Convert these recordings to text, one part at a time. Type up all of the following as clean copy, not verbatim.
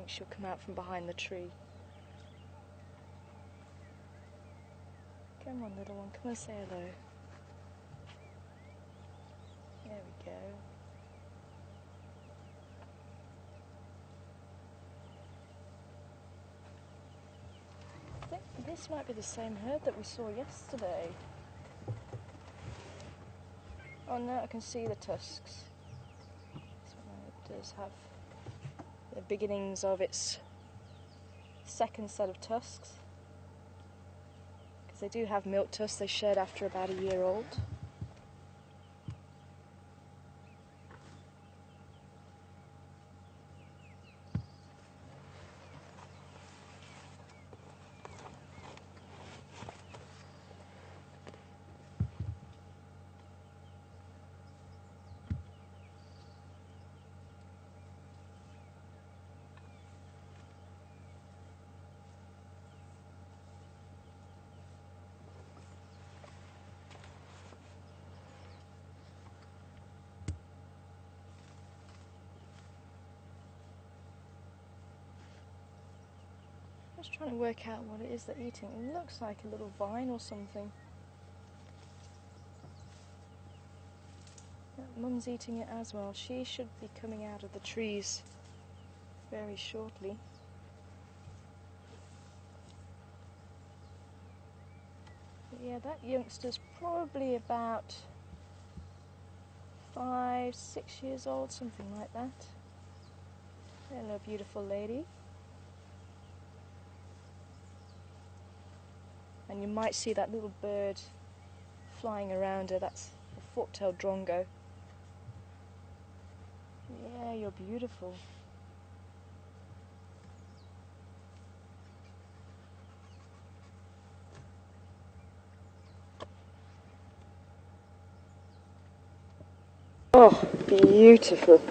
think she'll come out from behind the tree. Come on, little one, come and say hello. There we go. I think this might be the same herd that we saw yesterday. Oh, now I can see the tusks. So it does have the beginnings of its second set of tusks. Because they do have milk tusks, they shed after about a year old. Just trying to work out what it is they're eating. It looks like a little vine or something. Yeah, Mum's eating it as well. She should be coming out of the trees very shortly. But yeah, that youngster's probably about 5, 6 years old, something like that. Hello, beautiful lady. And you might see that little bird flying around her. That's a fork-tailed drongo. Yeah, you're beautiful. Oh, beautiful.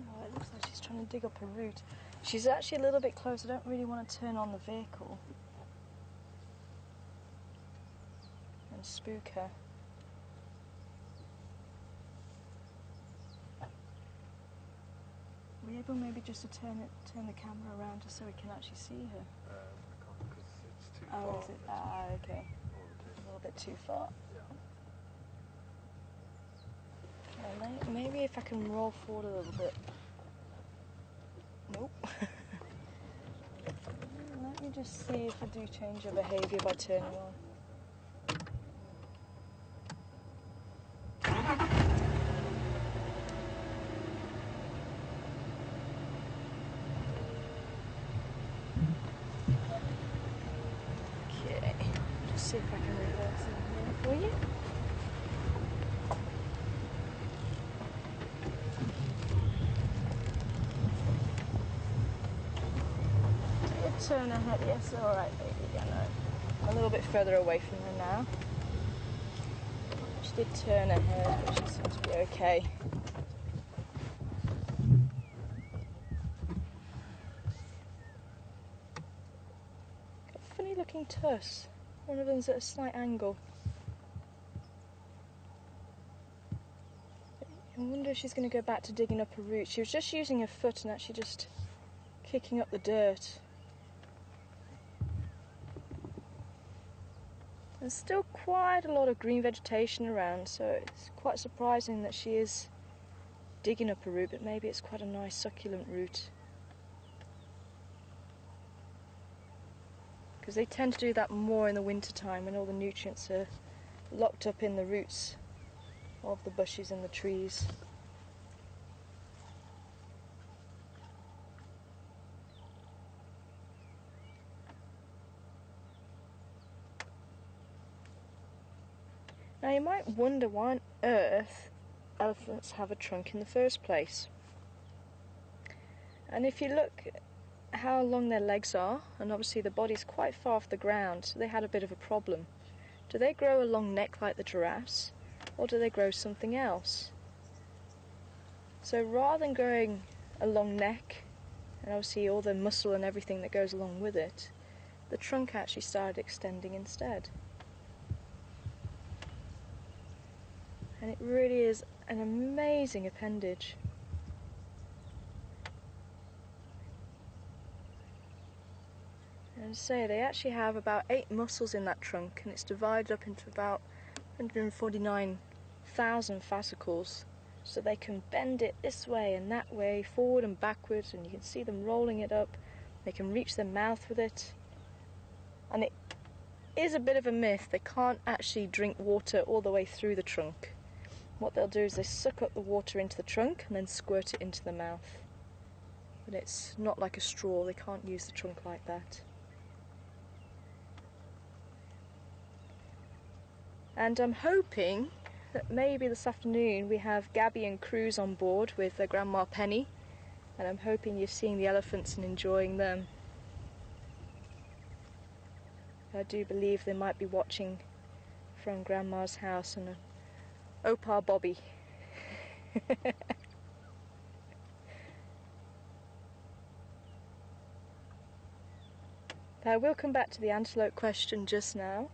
Oh, it looks like she's trying to dig up a root. She's actually a little bit close. I don't really want to turn on the vehicle and spook her. Are we able maybe just to turn the camera around just so we can actually see her? I can't because it's too far. far. Is it? Ah, okay. A little bit too far. Yeah. Well, maybe if I can roll forward a little bit. Nope. Let me just see if I do change her behaviour by turning on. Okay, just see if I can reverse it here for you. Turn her head, yes, alright baby, I know. A little bit further away from her now. She did turn her head, but she seems to be okay. Got funny looking tusks. One of them's at a slight angle. I wonder if she's going to go back to digging up a root. She was just using her foot and actually just kicking up the dirt. There's still quite a lot of green vegetation around, so it's quite surprising that she is digging up a root, but maybe it's quite a nice succulent root. Because they tend to do that more in the winter time when all the nutrients are locked up in the roots of the bushes and the trees. Now you might wonder why on earth elephants have a trunk in the first place. And if you look at how long their legs are, and obviously the body's quite far off the ground, so they had a bit of a problem. Do they grow a long neck like the giraffes, or do they grow something else? So rather than growing a long neck, and obviously all the muscle and everything that goes along with it, the trunk actually started extending instead. And it really is an amazing appendage. And say they actually have about 8 muscles in that trunk, and it's divided up into about 149,000 fascicles, so they can bend it this way and that way, forward and backwards, and you can see them rolling it up. They can reach their mouth with it. And it is a bit of a myth, they can't actually drink water all the way through the trunk. What they'll do is they suck up the water into the trunk and then squirt it into the mouth. But it's not like a straw, they can't use the trunk like that. And I'm hoping that maybe this afternoon we have Gabby and Cruz on board with their Grandma Penny, and I'm hoping you're seeing the elephants and enjoying them. I do believe they might be watching from Grandma's house and Opa Bobby. I will come back to the antelope question just now.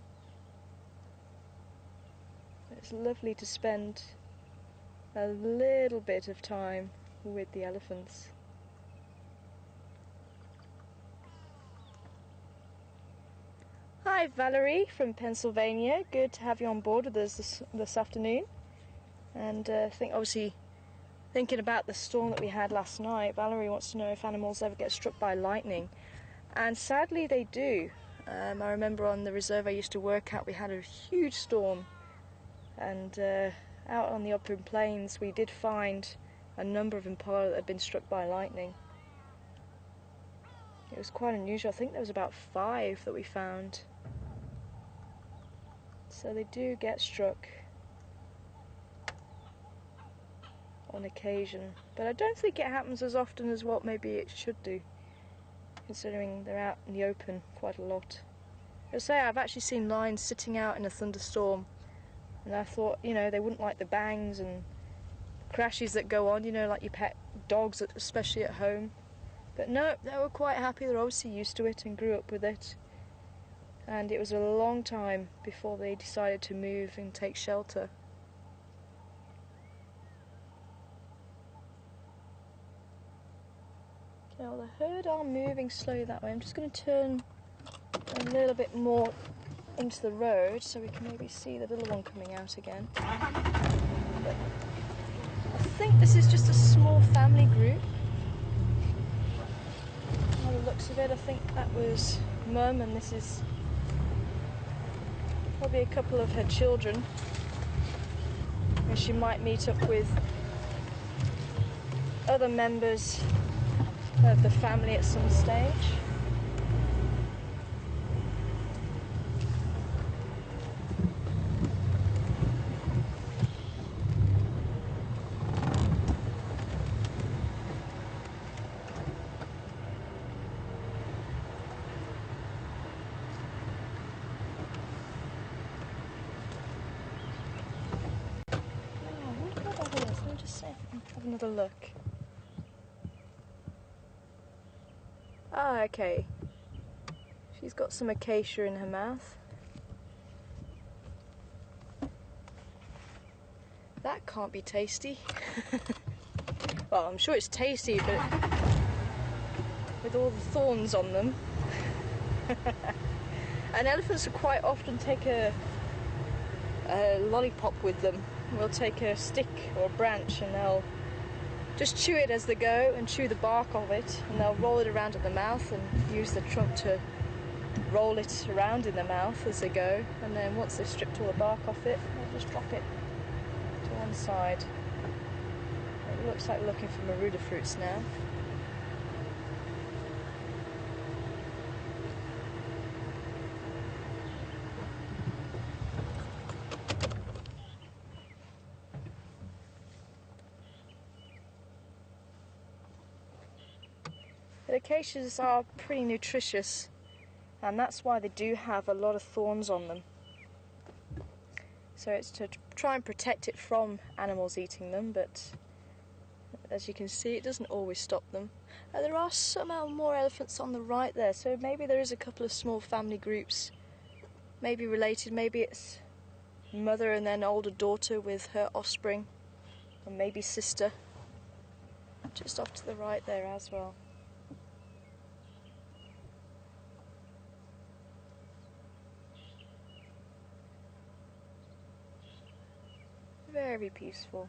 It's lovely to spend a little bit of time with the elephants. Hi Valerie from Pennsylvania, good to have you on board with us this afternoon. And I think obviously thinking about the storm that we had last night, Valerie wants to know if animals ever get struck by lightning. And sadly they do. I remember on the reserve I used to work at, we had a huge storm, and out on the upper plains we did find a number of impala that had been struck by lightning. It was quite unusual. I think there was about 5 that we found. So they do get struck on occasion, but I don't think it happens as often as what maybe it should do, considering they're out in the open quite a lot. I'll say I've actually seen lions sitting out in a thunderstorm, and I thought, you know, they wouldn't like the bangs and crashes that go on, you know, like your pet dogs, especially at home. But no, they were quite happy. They're obviously used to it and grew up with it. And it was a long time before they decided to move and take shelter. Okay, well, the herd are moving slowly that way. I'm just going to turn a little bit more into the road so we can maybe see the little one coming out again. But I think this is just a small family group. By the looks of it, I think that was Mum, and this is probably a couple of her children. And she might meet up with other members of the family at some stage. Have another look. Ah, okay. She's got some acacia in her mouth. That can't be tasty. Well, I'm sure it's tasty, but with all the thorns on them. And elephants will quite often take a lollipop with them. We'll take a stick or a branch and they'll just chew it as they go and chew the bark of it, and they'll roll it around in the mouth and use the trunk to roll it around in the mouth as they go, and then once they've stripped all the bark off it, they'll just drop it to one side. It looks like we're looking for Maruda fruits now. The acacias are pretty nutritious, and that's why they do have a lot of thorns on them. So it's to try and protect it from animals eating them, but as you can see, it doesn't always stop them. There are somehow more elephants on the right there, so maybe there is a couple of small family groups, maybe related. Maybe it's mother and then older daughter with her offspring, or maybe sister, just off to the right there as well. Very peaceful.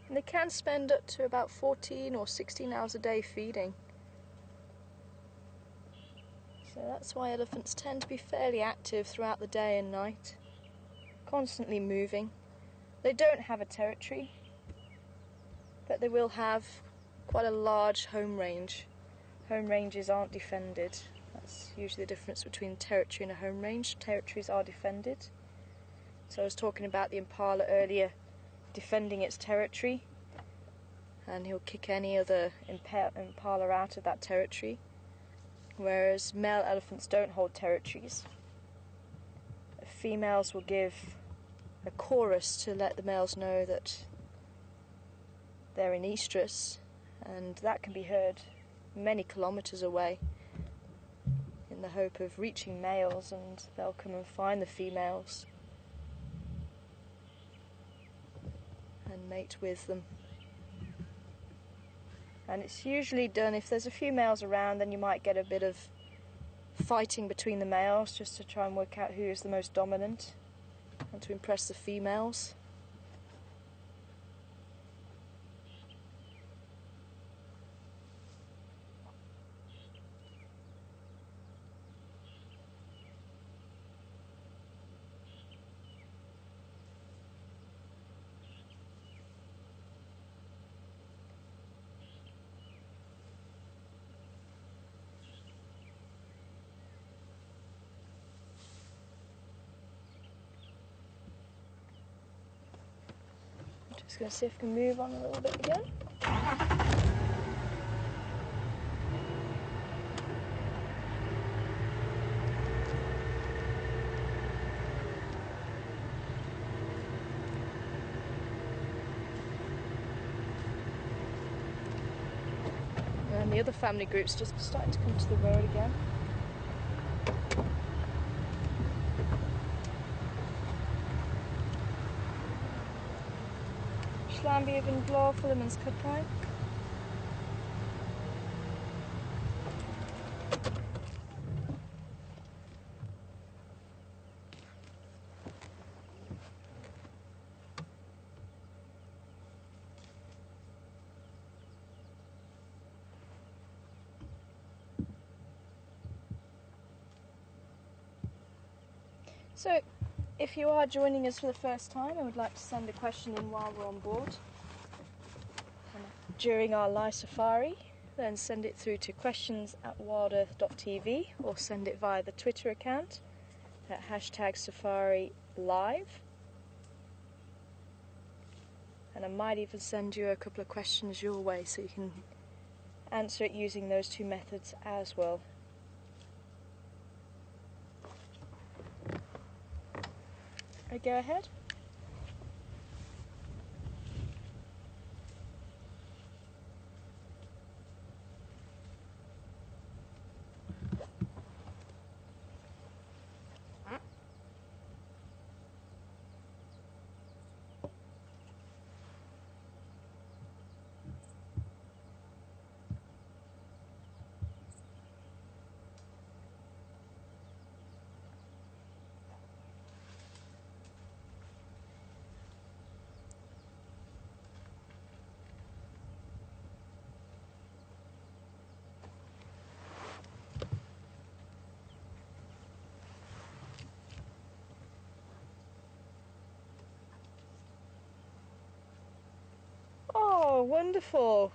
And they can spend up to about 14 or 16 hours a day feeding. So that's why elephants tend to be fairly active throughout the day and night, constantly moving. They don't have a territory, but they will have quite a large home range. Home ranges aren't defended. That's usually the difference between territory and a home range. Territories are defended. So I was talking about the impala earlier, defending its territory, and he'll kick any other impala out of that territory, whereas male elephants don't hold territories. Females will give a chorus to let the males know that they're in estrus, and that can be heard many kilometres away in the hope of reaching males, and they'll come and find the females and mate with them. And it's usually done, if there's a few males around, then you might get a bit of fighting between the males just to try and work out who is the most dominant and to impress the females. Just going to see if I can move on a little bit again. And the other family group's just starting to come to the road again. Slaan vi even blå for lemons cut prime. So, if you are joining us for the first time and would like to send a question in while we're on board during our live safari, then send it through to questions@wildearth.tv or send it via the Twitter account at #SafariLive. And I might even send you a couple of questions your way so you can answer it using those two methods as well. Go ahead. Oh, wonderful.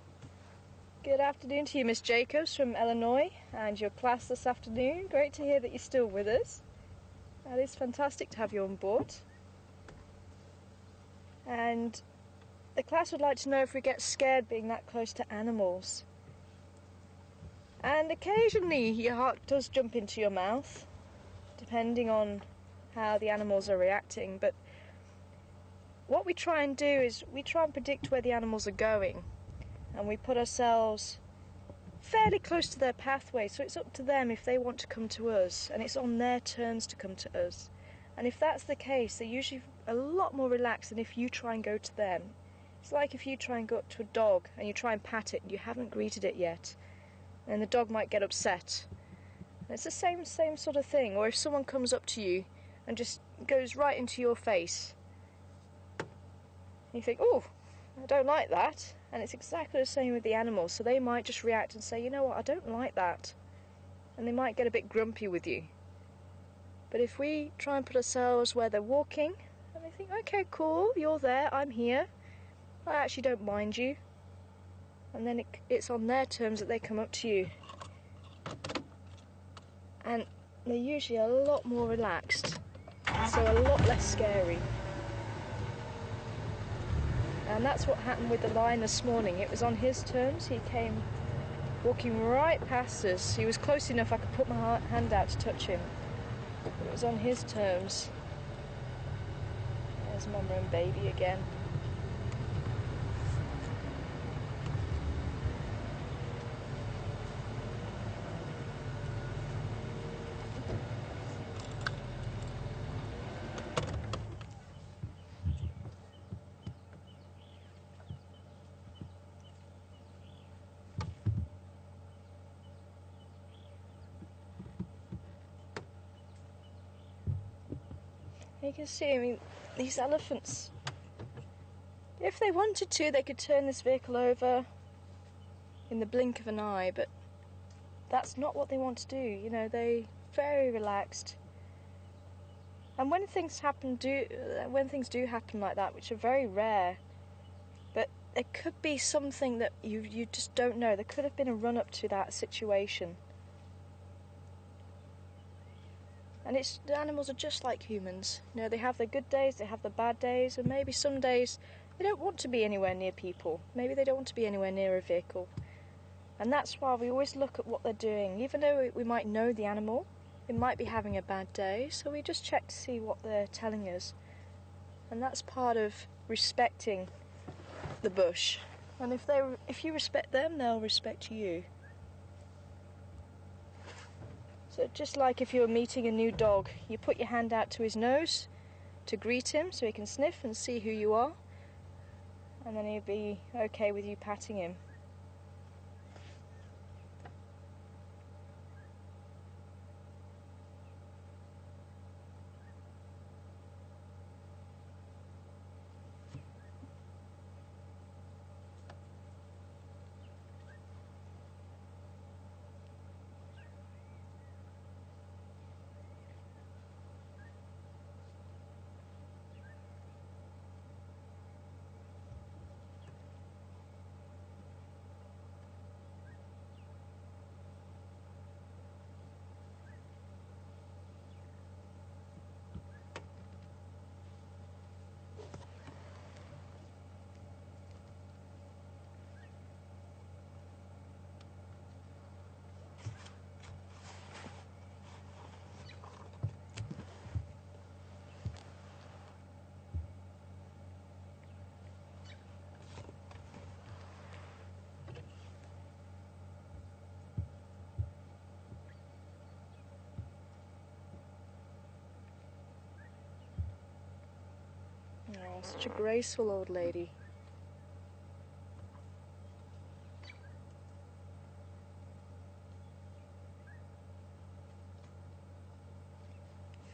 Good afternoon to you, Miss Jacobs from Illinois, and your class this afternoon. Great to hear that you're still with us. That is fantastic to have you on board. And the class would like to know if we get scared being that close to animals. And occasionally your heart does jump into your mouth, depending on how the animals are reacting. But what we try and do is we try and predict where the animals are going, and we put ourselves fairly close to their pathway, so it's up to them if they want to come to us, and it's on their terms to come to us. And if that's the case, they're usually a lot more relaxed than if you try and go to them. It's like if you try and go up to a dog and you try and pat it and you haven't greeted it yet, and the dog might get upset. And it's the same sort of thing. Or if someone comes up to you and just goes right into your face, you think, oh, I don't like that. And it's exactly the same with the animals. So they might just react and say, you know what, I don't like that. And they might get a bit grumpy with you. But if we try and put ourselves where they're walking, and they think, okay, cool, you're there, I'm here, I actually don't mind you. And then it's on their terms that they come up to you. And they're usually a lot more relaxed, so a lot less scary. And that's what happened with the lion this morning. It was on his terms. He came walking right past us. He was close enough I could put my hand out to touch him. But it was on his terms. There's Mama and baby again. You can see, I mean, these elephants, if they wanted to, they could turn this vehicle over in the blink of an eye, but that's not what they want to do. You know, they're very relaxed. And when things do happen like that, which are very rare, but there could be something that you just don't know. There could have been a run-up to that situation. And the animals are just like humans. You know, they have their good days, they have their bad days, and maybe some days they don't want to be anywhere near people. Maybe they don't want to be anywhere near a vehicle. And that's why we always look at what they're doing. Even though we might know the animal, it might be having a bad day, so we just check to see what they're telling us. And that's part of respecting the bush. And if you respect them, they'll respect you. So just like if you were meeting a new dog, you put your hand out to his nose to greet him so he can sniff and see who you are, and then he'll be okay with you patting him. Oh, such a graceful old lady.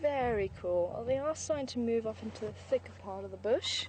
Very cool. Well, they are starting to move off into the thicker part of the bush.